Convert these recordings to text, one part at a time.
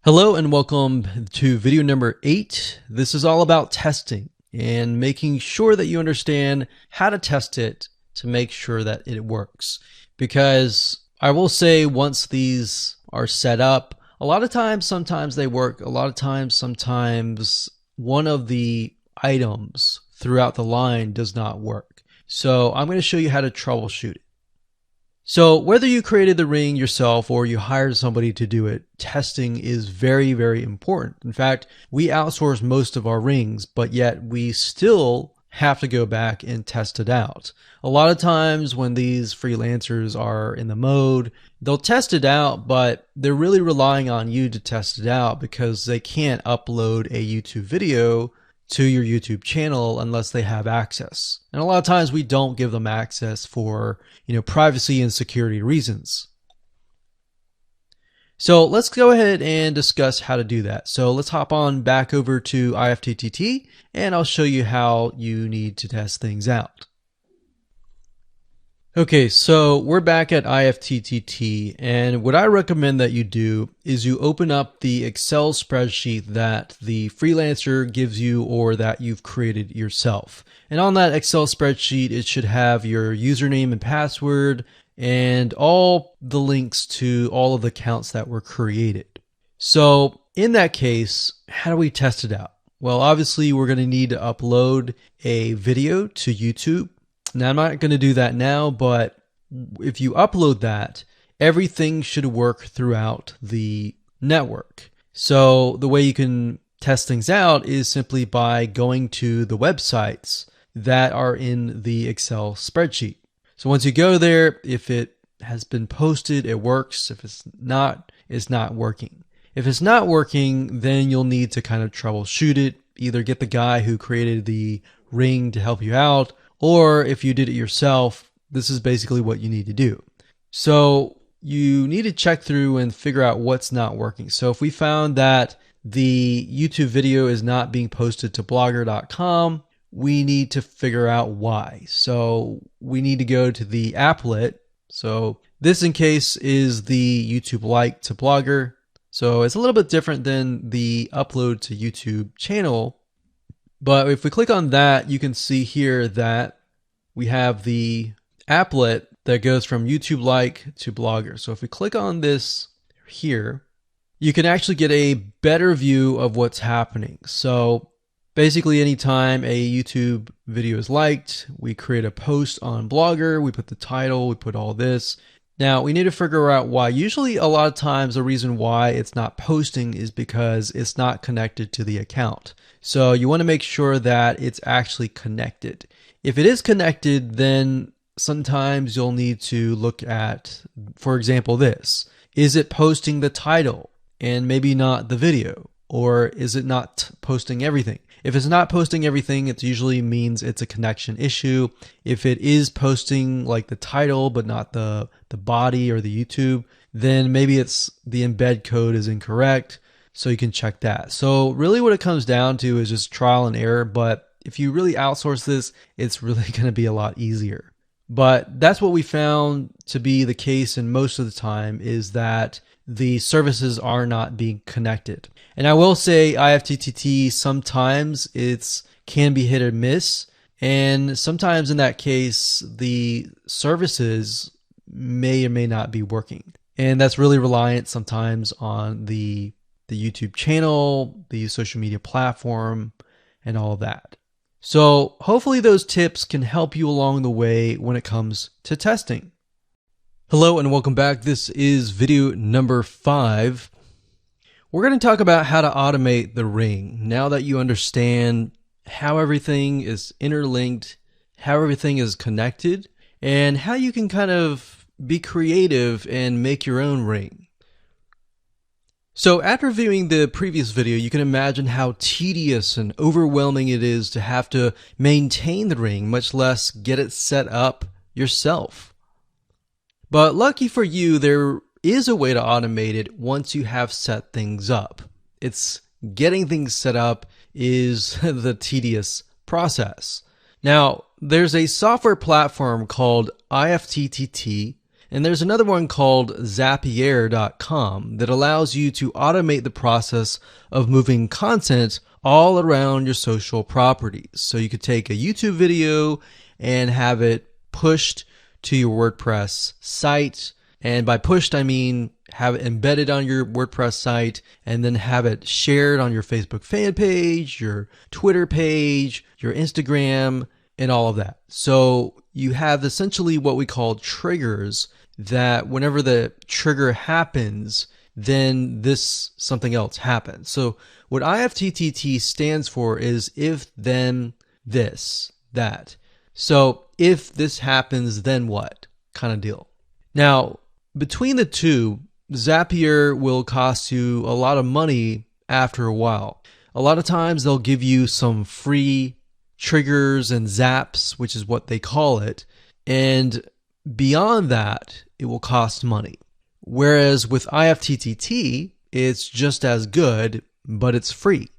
Hello and welcome to video number 8. This is all about testing and making sure that you understand how to test it to make sure that it works. Because I will say once these are set up, a lot of times, sometimes they work. A lot of times, sometimes one of the items throughout the line does not work. So I'm going to show you how to troubleshoot it. So whether you created the ring yourself or you hired somebody to do it, testing is very, very important. In fact, we outsource most of our rings, but yet we still have to go back and test it out. A lot of times when these freelancers are in the mode, they'll test it out, but they're really relying on you to test it out because they can't upload a YouTube video to your YouTube channel unless they have access. And a lot of times we don't give them access for, privacy and security reasons. So let's go ahead and discuss how to do that. So let's hop on back over to IFTTT and I'll show you how you need to test things out. Okay, so we're back at IFTTT, and what I recommend that you do is you open up the Excel spreadsheet that the freelancer gives you or that you've created yourself. And on that Excel spreadsheet, it should have your username and password and all the links to all of the accounts that were created. So in that case, how do we test it out? Well, obviously we're going to need to upload a video to YouTube. Now, I'm not going to do that now, but if you upload that, everything should work throughout the network. So the way you can test things out is simply by going to the websites that are in the Excel spreadsheet. So once you go there, if it has been posted, it works. If it's not working. If it's not working, then you'll need to kind of troubleshoot it. Either get the guy who created the ring to help you out, or if you did it yourself, this is basically what you need to do. So you need to check through and figure out what's not working. So if we found that the YouTube video is not being posted to blogger.com, we need to figure out why. So we need to go to the applet. So this in case is the YouTube like to Blogger. So it's a little bit different than the upload to YouTube channel. But if we click on that, you can see here that we have the applet that goes from YouTube like to Blogger. So if we click on this here, you can actually get a better view of what's happening. So basically anytime a YouTube video is liked, we create a post on Blogger, we put the title, we put all this. Now we need to figure out why. Usually a lot of times the reason why it's not posting is because it's not connected to the account. So you want to make sure that it's actually connected. If it is connected, then sometimes you'll need to look at, for example, this. Is it posting the title and maybe not the video? Or is it not posting everything? If it's not posting everything, it usually means it's a connection issue. If it is posting like the title but not the body or the YouTube, then maybe it's the embed code is incorrect. So you can check that. So really what it comes down to is just trial and error. But if you really outsource this, it's really going to be a lot easier. But that's what we found to be the case, and most of the time is that the services are not being connected. And I will say IFTTT, sometimes can be hit or miss. And sometimes in that case, the services may or may not be working. And that's really reliant sometimes on the YouTube channel, the social media platform, and all of that. So hopefully those tips can help you along the way when it comes to testing. Hello and welcome back. This is video number 5. We're going to talk about how to automate the ring. Now that you understand how everything is interlinked, how everything is connected, and how you can kind of be creative and make your own ring. So after viewing the previous video, you can imagine how tedious and overwhelming it is to have to maintain the ring, much less get it set up yourself. But lucky for you, there is a way to automate it once you have set things up. It's getting things set up is the tedious process. Now, there's a software platform called IFTTT And there's another one called Zapier.com that allows you to automate the process of moving content all around your social properties. So you could take a YouTube video and have it pushed to your WordPress site. And by pushed, I mean have it embedded on your WordPress site and then have it shared on your Facebook fan page, your Twitter page, your Instagram, and all of that. So you have essentially what we call triggers that whenever the trigger happens, then this something else happens. So what IFTTT stands for is if, then, this, that. So if this happens, then what kind of deal. Now, between the two, Zapier will cost you a lot of money after a while. A lot of times they'll give you some free triggers and zaps, which is what they call it. And beyond that, it will cost money. Whereas with IFTTT, it's just as good, but it's free.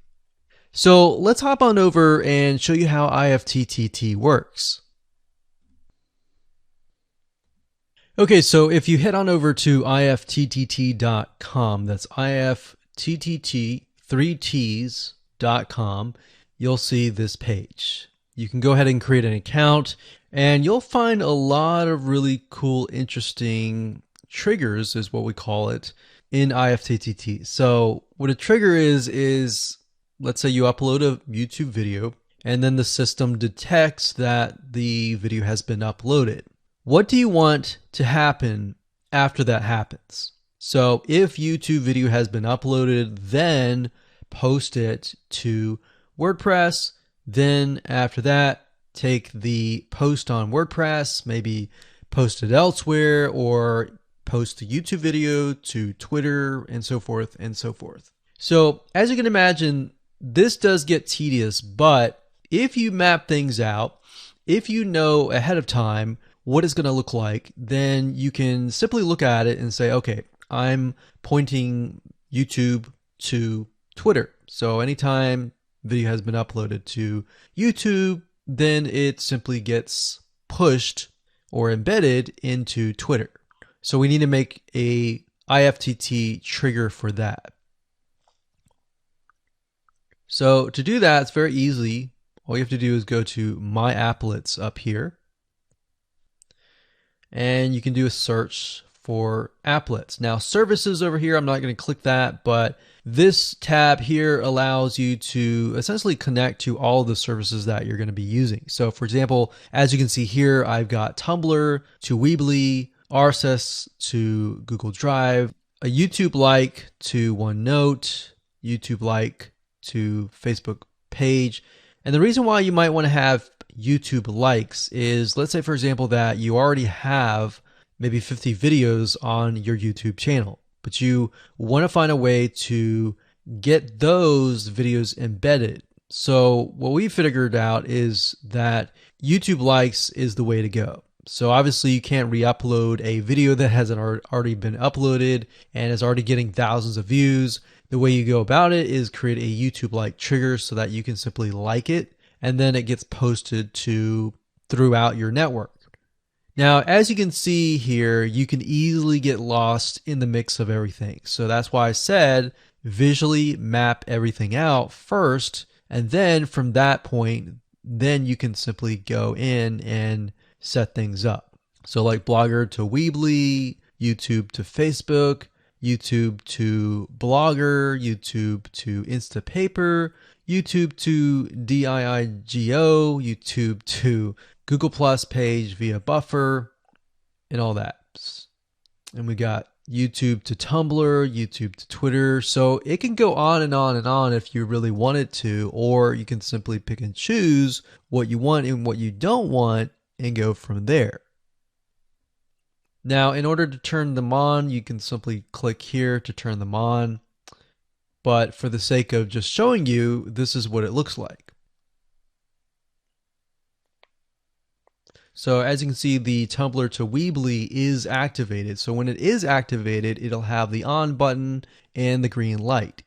So let's hop on over and show you how IFTTT works. Okay, so if you head on over to ifttt.com, that's IFTTT, 3Ts.com, you'll see this page. You can go ahead and create an account, and you'll find a lot of really cool, interesting triggers, is what we call it, in IFTTT. So what a trigger is let's say you upload a YouTube video, and then the system detects that the video has been uploaded. What do you want to happen after that happens? So if YouTube video has been uploaded, then post it to WordPress. Then after that, take the post on WordPress, maybe post it elsewhere, or post the YouTube video to Twitter, and so forth and so forth. So as you can imagine, this does get tedious, but if you map things out, if you know ahead of time what it's going to look like, then you can simply look at it and say, okay, I'm pointing YouTube to Twitter. So anytime video has been uploaded to YouTube, then it simply gets pushed or embedded into Twitter. So we need to make a IFTTT trigger for that. So to do that, it's very easy. All you have to do is go to My Applets up here, and you can do a search for applets. Now services over here, I'm not going to click that, but this tab here allows you to essentially connect to all of the services that you're going to be using. So for example, as you can see here, I've got Tumblr to Weebly, RSS to Google Drive, a YouTube like to OneNote, YouTube like to Facebook page. And the reason why you might want to have YouTube likes is, let's say for example that you already have maybe 50 videos on your YouTube channel, but you want to find a way to get those videos embedded. So what we figured out is that YouTube likes is the way to go. So obviously you can't re-upload a video that hasn't already been uploaded and is already getting thousands of views. The way you go about it is create a YouTube like trigger so that you can simply like it, and then it gets posted to throughout your network. Now, as you can see here, you can easily get lost in the mix of everything. So that's why I said visually map everything out first, and then from that point, then you can simply go in and set things up. So like Blogger to Weebly, YouTube to Facebook, YouTube to Blogger, YouTube to Instapaper, YouTube to DIIGO, YouTube to Google Plus page via Buffer, and all that. And we got YouTube to Tumblr, YouTube to Twitter. So it can go on and on and on if you really want it to, or you can simply pick and choose what you want and what you don't want and go from there. Now, in order to turn them on, you can simply click here to turn them on. But for the sake of just showing you, this is what it looks like. So as you can see, the Tumblr to Weebly is activated. So when it is activated, it'll have the on button and the green light.